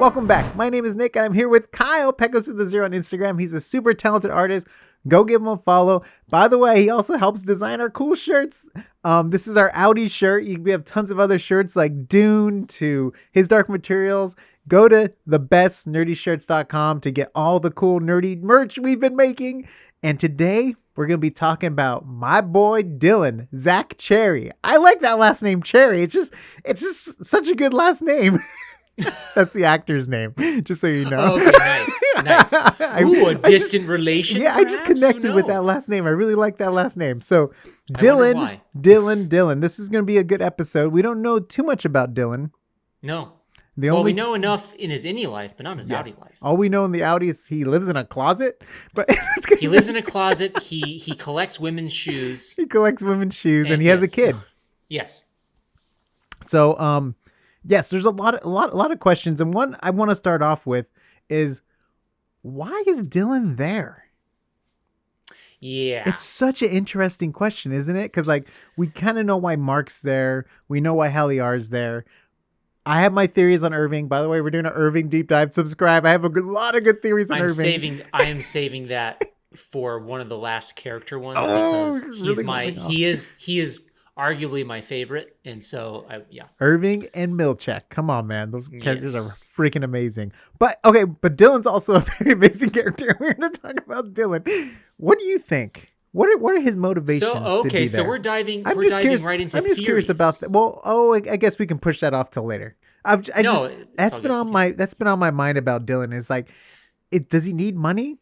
Welcome back. My name is Nick, and I'm here with Kyle, Pecos with a Zero on Instagram. He's a super talented artist. Go give him a follow. By the way, he also helps design our cool shirts. This is our Audi shirt. We have tons of other shirts like Dune to His Dark Materials. Go to thebestnerdyshirts.com to get all the cool nerdy merch we've been making. And today we're going to be talking about my boy Dylan, Zach Cherry. I like that last name, Cherry. It's just such a good last name. That's the actor's name, just so you know. Okay, nice. Ooh, a distant relation. Yeah, perhaps? I just connected with that last name. I really like that last name. So, Dylan. This is going to be a good episode. We don't know too much about Dylan. No. We know enough in his innie life, but not in his Audi life. All we know in the Audi is he lives in a closet. But he lives in a closet. He collects women's shoes. He collects women's shoes, and he has a kid. Yes. So, yes, there's a lot of questions, and one I want to start off with is, why is Dylan there? Yeah, it's such an interesting question, isn't it? Because we kind of know why Mark's there, we know why Heliar's there. I have my theories on Irving. By the way, we're doing an Irving deep dive. Subscribe. I have a lot of good theories on Irving. I am saving that for one of the last character ones because he is arguably my favorite, and so Irving and Milkchick. Come on, man, those characters are freaking amazing. But Dylan's also a very amazing character. We're going to talk about Dylan. What do you think? What are his motivations? So we're diving right into theories. I'm just curious about that. Well, I guess we can push that off till later. That's been on my mind about Dylan. Is does he need money?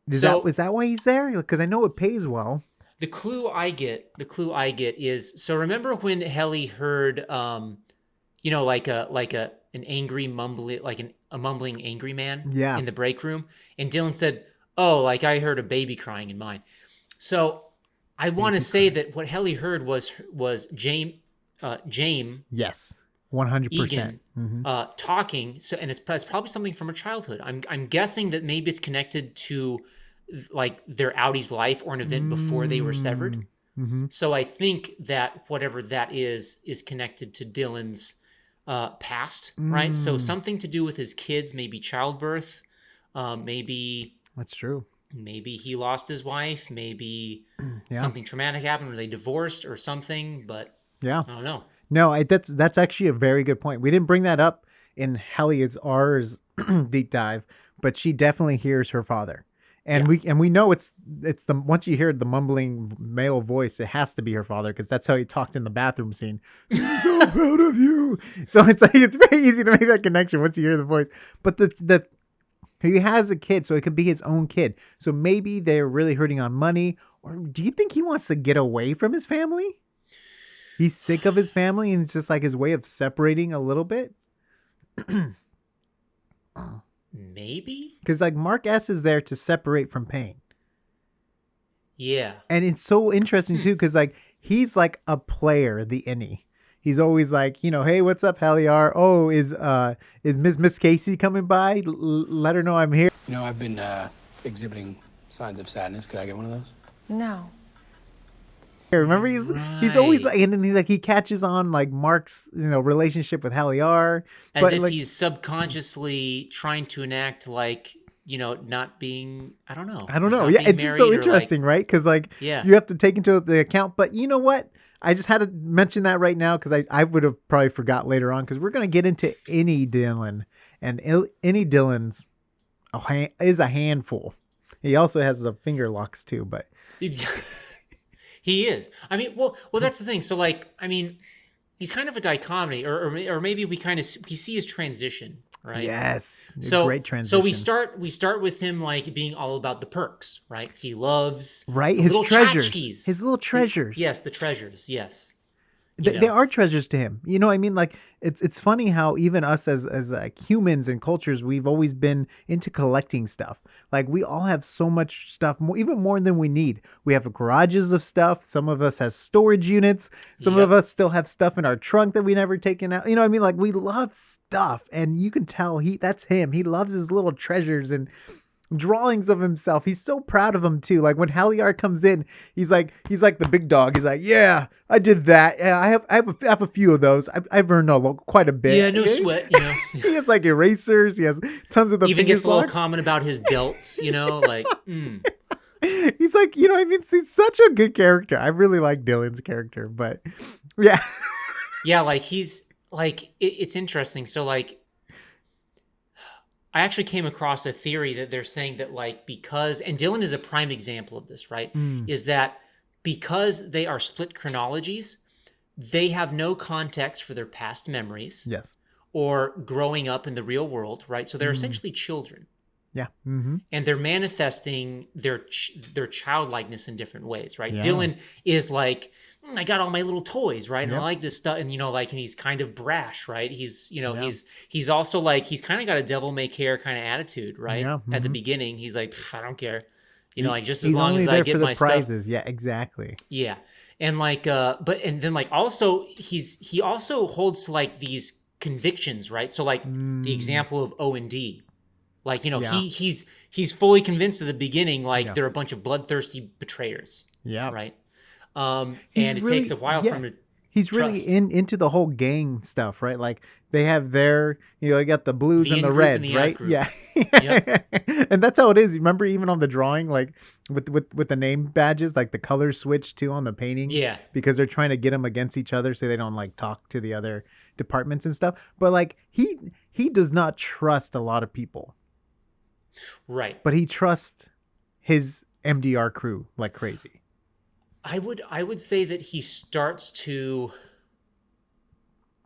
Is that why he's there? Because I know it pays well. The clue I get is, so remember when Helly heard, an angry mumbling, a mumbling angry man in the break room, and Dylan said, "Oh, I heard a baby crying in mine." So I want to say that what Helly heard was James. Yes, 100%. Egan, talking. So, and it's probably something from her childhood. I'm guessing that maybe it's connected to their Audi's life or an event before they were severed. Mm-hmm. So I think that whatever that is connected to Dylan's past, right? So something to do with his kids, maybe childbirth, maybe that's true. Maybe he lost his wife, maybe something traumatic happened where they divorced or something, but I don't know. No, that's actually a very good point. We didn't bring that up in Helia's deep dive, but she definitely hears her father. And we know it's the once you hear the mumbling male voice, it has to be her father because that's how he talked in the bathroom scene. I'm so proud of you. So it's very easy to make that connection once you hear the voice. But he has a kid, so it could be his own kid. So maybe they're really hurting on money. Or do you think he wants to get away from his family? He's sick of his family, and it's just his way of separating a little bit. Maybe? Because Mark S is there to separate from pain. Yeah. And it's so interesting too, because he's a player, the innie. He's always hey, what's up, Heliar? Oh, is Miss Casey coming by? Let her know I'm here. I've been exhibiting signs of sadness. Could I get one of those? No. Remember, he's always and then he catches on Mark's relationship with Heliar, as if he's subconsciously trying to enact not being I don't know. Yeah, it's just so interesting, right? Because you have to take into the account. But you know what? I just had to mention that right now because I would have probably forgot later on because we're gonna get into Innie Dylan, and Innie Dylan's is a handful. He also has the finger locks too, but. He is. I mean, well, that's the thing. So, he's kind of a dichotomy, or maybe we see his transition, right? Yes. Great transition. So we start with him being all about the perks, right? He loves his little treasures, tchotchkes. His little treasures. Yes, the treasures. Yes. They are treasures to him. You know what I mean? It's funny how even us as humans and cultures, we've always been into collecting stuff. We all have so much stuff, even more than we need. We have garages of stuff. Some of us has storage units. Some of us still have stuff in our trunk that we never taken out. You know what I mean? We love stuff, and you can tell that's him. He loves his little treasures, and drawings of himself. He's so proud of him too. Like when Halliard comes in, he's like the big dog. He's like, yeah, I did that. Yeah, I have a few of those. I've earned quite a bit. Yeah, no sweat. You know, he has like erasers. He has tons of the. Even gets a little comment about his delts. You know, like. He's like, you know, I mean, he's such a good character. I really like Dylan's character, but yeah. Yeah, like he's like it's interesting. So like I actually came across a theory that they're saying that like because and Dylan is a prime example of this, right? Is that because they are split chronologies, they have no context for their past memories. Yes. Or growing up in the real world, right? So they're essentially children. Yeah. Mm-hmm. And they're manifesting their childlikeness in different ways, right? Yeah. Dylan is like, I got all my little toys, right? And Yep. I like this stuff. And, you know, like, and he's kind of brash, right? He's, you know, he's also like, he's kind of got a devil may care kind of attitude, right? Yeah. At the Mhm. beginning, he's like, I don't care. You know, like just as He's long only as there I get for the my prizes. stuff. Yeah, exactly. Yeah. And like, and then like also he also holds to like these convictions, right? So like the example of O&D. Like, you know, Yeah. he's fully convinced at the beginning, like Yeah. they're a bunch of bloodthirsty betrayers. Yeah. Right. And it really- takes a while yeah. for him to He's trust. really into the whole gang stuff, right? Like they have their, you know, they got the blues The and the in-group and reds, the right? out-group. Yeah. Yep. And that's how it is. Remember, even on the drawing, like with the name badges, like the colors switch too on the painting. Yeah. Because they're trying to get them against each other so they don't like talk to the other departments and stuff. But like he does not trust a lot of people, Right. but he trusts his MDR crew like crazy. I would say that he starts to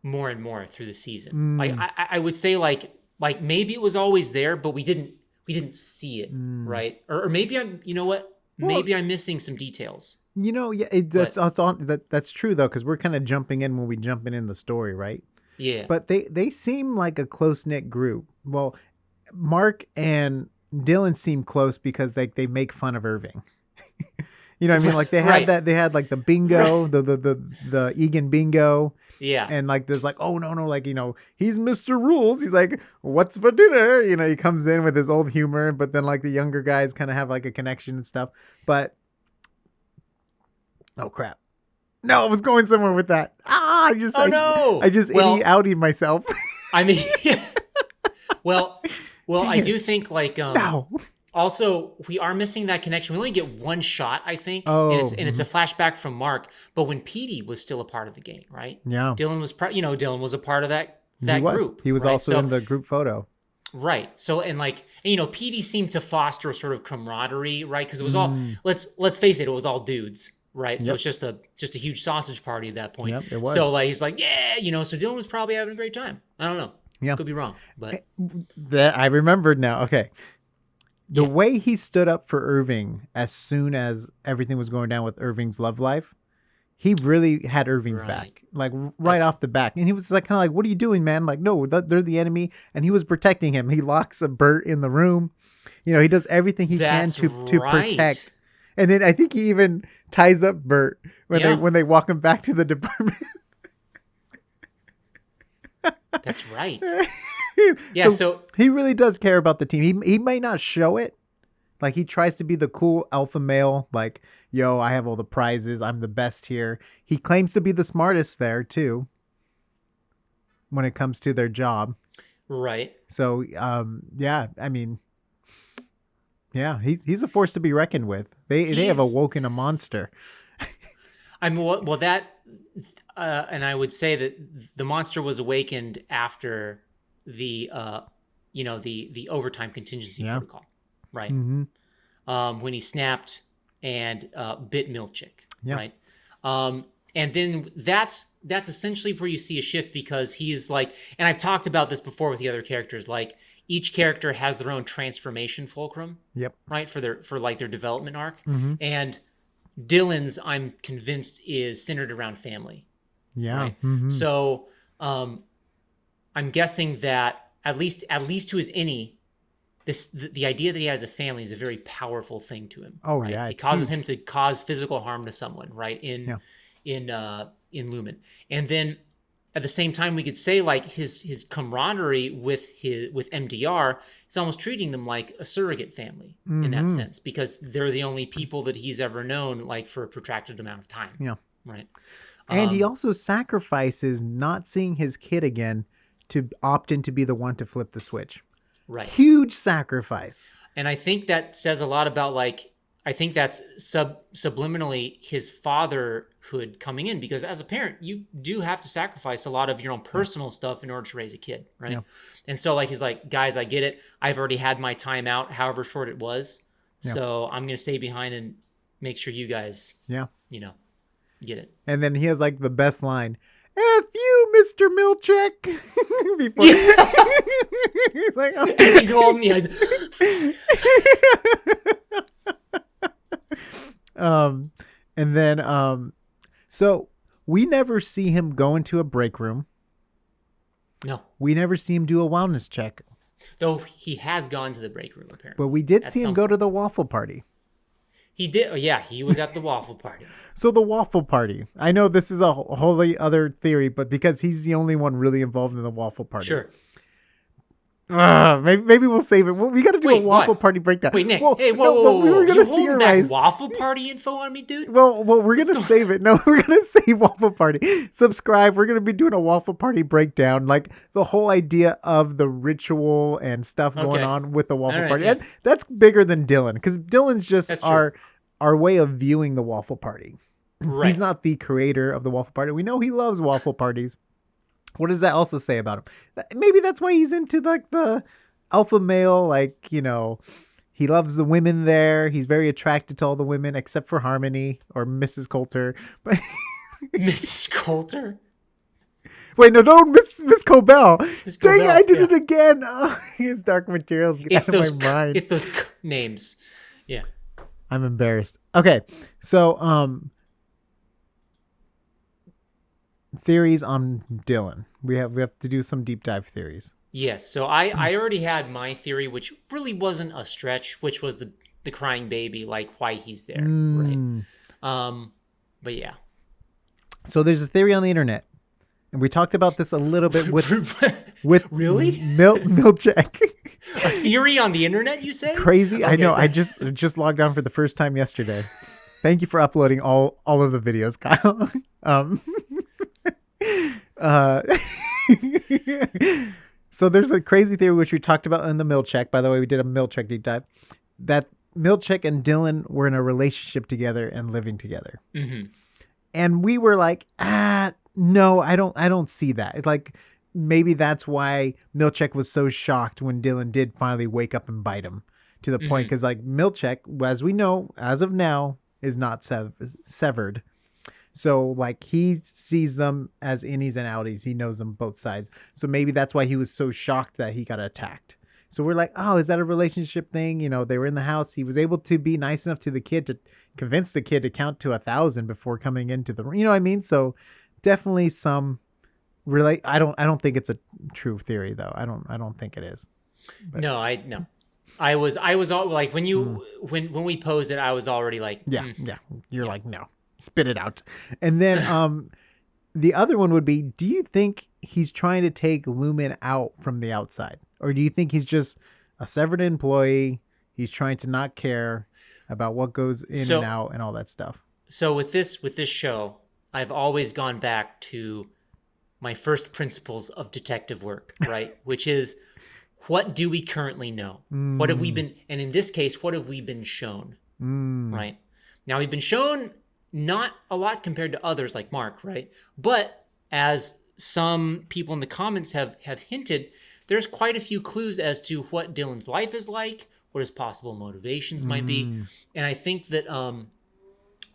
more and more through the season. Like I would say like maybe it was always there, but we didn't see it, right? Or maybe you know what? Maybe I'm missing some details. You know, yeah, that's true though, because we're kind of jumping in when we jump in the story, right? Yeah. But they seem like a close knit group. Well, Mark and Dylan seem close because they make fun of Irving. You know what I mean? Like they had Right. they had like the bingo, the Egan bingo. Yeah. And like there's like, oh no, like, you know, he's Mr. Rules. He's like, what's for dinner? You know, he comes in with his old humor, but then like the younger guys kind of have like a connection and stuff. But oh crap. No, I was going somewhere with that. I just outed myself. I mean, well, I do think like No. also we are missing that connection. We only get one shot, I think, Oh, and it's a flashback from Mark. But when Petey was still a part of the gang, right? Yeah. Dylan was Dylan was a part of that He was. group. He was right? also in the group photo. Right. So and you know, Petey seemed to foster a sort of camaraderie, right? Because it was all let's face it was all dudes. Right, so it's just a huge sausage party at that point. Yep, it was. So like he's like, yeah, you know. So Dylan was probably having a great time. I don't know. Yeah, could be wrong, but that I remembered now. Okay, the way he stood up for Irving as soon as everything was going down with Irving's love life, he really had Irving's back, like off the bat. And he was like, kind of like, "What are you doing, man?" Like, no, they're the enemy, and he was protecting him. He locks a Bert in the room. You know, he does everything he can to protect. And then I think he even ties up Bert when they walk him back to the department. That's right. Yeah, so he really does care about the team. He may not show it. Like he tries to be the cool alpha male, like, yo, I have all the prizes, I'm the best here. He claims to be the smartest there too when it comes to their job. Right. So yeah, I mean, yeah, he's a force to be reckoned with. They have awoken a monster. I mean, well, that, and I would say that the monster was awakened after the, the overtime contingency protocol, right? Mm-hmm. When he snapped and bit Milkchick, right? And then that's essentially where you see a shift because he's like, and I've talked about this before with the other characters, like each character has their own transformation fulcrum, right? For their development arc. Mm-hmm. And Dylan's, I'm convinced, is centered around family. Yeah. Right? Mm-hmm. So I'm guessing that at least to his innie, the idea that he has a family is a very powerful thing to him. Oh, right? Yeah. It causes him to cause physical harm to someone, right? In Lumen. And then at the same time, we could say like his camaraderie with MDR is almost treating them like a surrogate family in that sense, because they're the only people that he's ever known like for a protracted amount of time. Yeah. Right. And he also sacrifices not seeing his kid again to opt in to be the one to flip the switch. Right. Huge sacrifice. And I think that says a lot about like, I think that's subliminally his fatherhood coming in, because as a parent, you do have to sacrifice a lot of your own personal stuff in order to raise a kid. Right. Yeah. And so like, he's like, guys, I get it. I've already had my time out, however short it was. Yeah. So I'm going to stay behind and make sure you guys, get it. And then he has like the best line. F you, Mr. Milkchick. Before he's like, oh. As he's holding the eyes. And then so we never see him go into a break room. No. We never see him do a wellness check. Though he has gone to the break room apparently. But we did see him go to the Waffle Party. He did. Yeah, he was at the Waffle Party. So the Waffle Party. I know this is a wholly other theory, but because he's the only one really involved in the Waffle Party. Sure. Maybe we'll save it. We got to do a Waffle Party breakdown. Wait, Nick. Whoa. You holding back Waffle Party info on me, dude? Well, we're going to save it. No, we're going to save Waffle Party. Subscribe. We're going to be doing a Waffle Party breakdown. Like the whole idea of the ritual and stuff going on with the Waffle Party. Yeah. And that's bigger than Dylan, because Dylan's just our way of viewing the Waffle Party. Right. He's not the creator of the Waffle Party. We know he loves waffle parties. What does that also say about him? Maybe that's why he's into like the alpha male, like, he loves the women there. He's very attracted to all the women except for Harmony or Mrs. Coulter. But Mrs. Coulter? Wait, no, don't Miss Cobell. Dang, I did it again. Oh, his Dark Materials get out of my mind. It's those names. Yeah. I'm embarrassed. Okay, so theories on Dylan. We have to do some deep dive theories. Yes. So I already had my theory, which really wasn't a stretch, which was the crying baby, like why he's there, right? But yeah. So there's a theory on the internet, and we talked about this a little bit with really Milkchick. A theory on the internet, you say? Crazy. Okay, I know. So... I just logged on for the first time yesterday. Thank you for uploading all of the videos, Kyle. So there's a crazy theory which we talked about in the Milkchick. By the way, we did a Milkchick deep dive. That Milkchick and Dylan were in a relationship together and living together. Mm-hmm. And we were like, no, I don't see that. It's like, maybe that's why Milkchick was so shocked when Dylan did finally wake up and bite him to the point. Because like Milkchick, as we know, as of now, is not severed. So like he sees them as innies and outies. He knows them both sides. So maybe that's why he was so shocked that he got attacked. So we're like, oh, is that a relationship thing? They were in the house. He was able to be nice enough to the kid to convince the kid to count to 1,000 before coming into the room. You know what I mean? So definitely some I don't think it's a true theory though. I don't think it is. But... No. I was all like when you when we posed it, I was already like, yeah. You're like, no. Spit it out. And then the other one would be, do you think he's trying to take Lumen out from the outside? Or do you think he's just a severed employee? He's trying to not care about what goes in and out and all that stuff. So with this show, I've always gone back to my first principles of detective work, right? Which is, what do we currently know? What have we been, and in this case, what have we been shown? Right? Now we've been shown not a lot compared to others like Mark, right? But as some people in the comments have hinted, there's quite a few clues as to what Dylan's life is like, what his possible motivations might be. And I think that,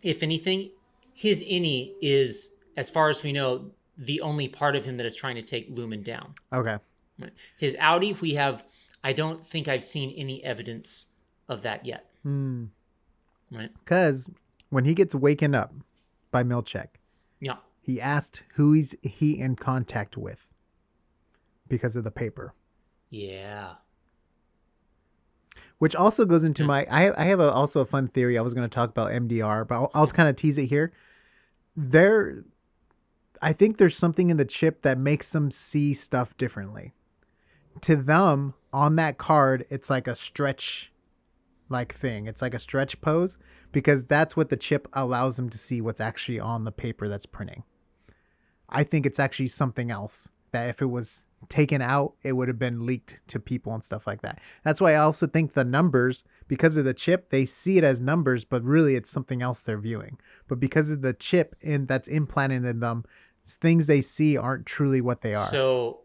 if anything, his innie is, as far as we know, the only part of him that is trying to take Lumen down. Okay. Right. His outie, I don't think I've seen any evidence of that yet. Right? Because when he gets waken up by Milkchick, yeah, he asked who he in contact with because of the paper. Yeah. Which also goes into my... I have also a fun theory. I was going to talk about MDR, but I'll kind of tease it here. I think there's something in the chip that makes them see stuff differently. To them, on that card, it's like a stretch like thing. It's like a stretch pose because that's what the chip allows them to see what's actually on the paper that's printing. I think it's actually something else that if it was taken out, it would have been leaked to people and stuff like that. That's why I also think the numbers, because of the chip, they see it as numbers, but really it's something else they're viewing. But because of the chip that's implanted in them, things they see aren't truly what they are. So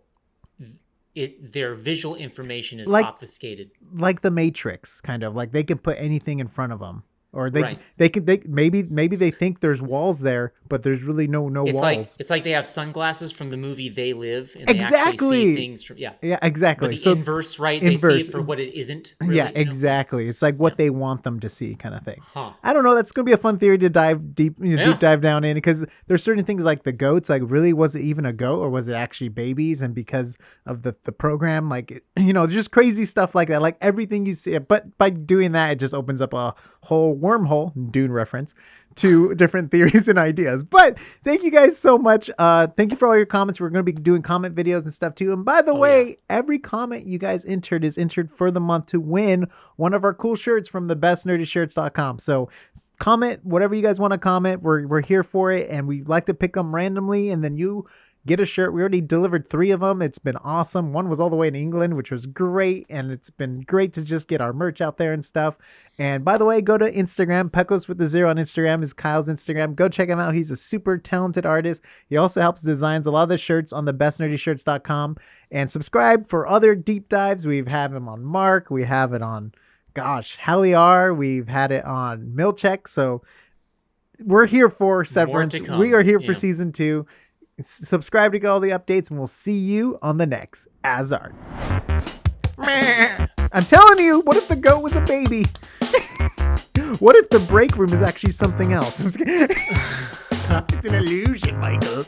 their visual information is obfuscated. Like the Matrix, kind of. Like they can put anything in front of them. Or maybe they think there's walls there, but there's really no walls. It's like they have sunglasses from the movie They Live, and they actually see things from yeah, exactly. But the inverse, right? They see it for what it isn't. Really, yeah, exactly. It's like what they want them to see, kind of thing. Huh. I don't know. That's gonna be a fun theory to dive deep dive down in, because there's certain things like the goats. Like, really, was it even a goat, or was it actually babies? And because of the program, like just crazy stuff like that. Like everything you see, but by doing that, it just opens up a whole wormhole, Dune reference, to different theories and ideas. But thank you guys so much. Thank you for all your comments. We're going to be doing comment videos and stuff too. And by the way, every comment you guys entered is entered for the month to win one of our cool shirts from thebestnerdyshirts.com. So comment whatever you guys want to comment. We're here for it, and we like to pick them randomly, and then you get a shirt. We already delivered 3 of them. It's been awesome. One was all the way in England, which was great. And it's been great to just get our merch out there and stuff. And by the way, go to Instagram. Pecos with the 0 on Instagram is Kyle's Instagram. Go check him out. He's a super talented artist. He also helps designs a lot of the shirts on thebestnerdyshirts.com. And subscribe for other deep dives. We've had him on Mark. We have it on, Hallie R. We've had it on Milkchick. So we're here for Severance. We are here for season 2. Subscribe to get all the updates, and we'll see you on the next AsArt. I'm telling you, what if the goat was a baby? What if the break room is actually something else? It's an illusion, Michael.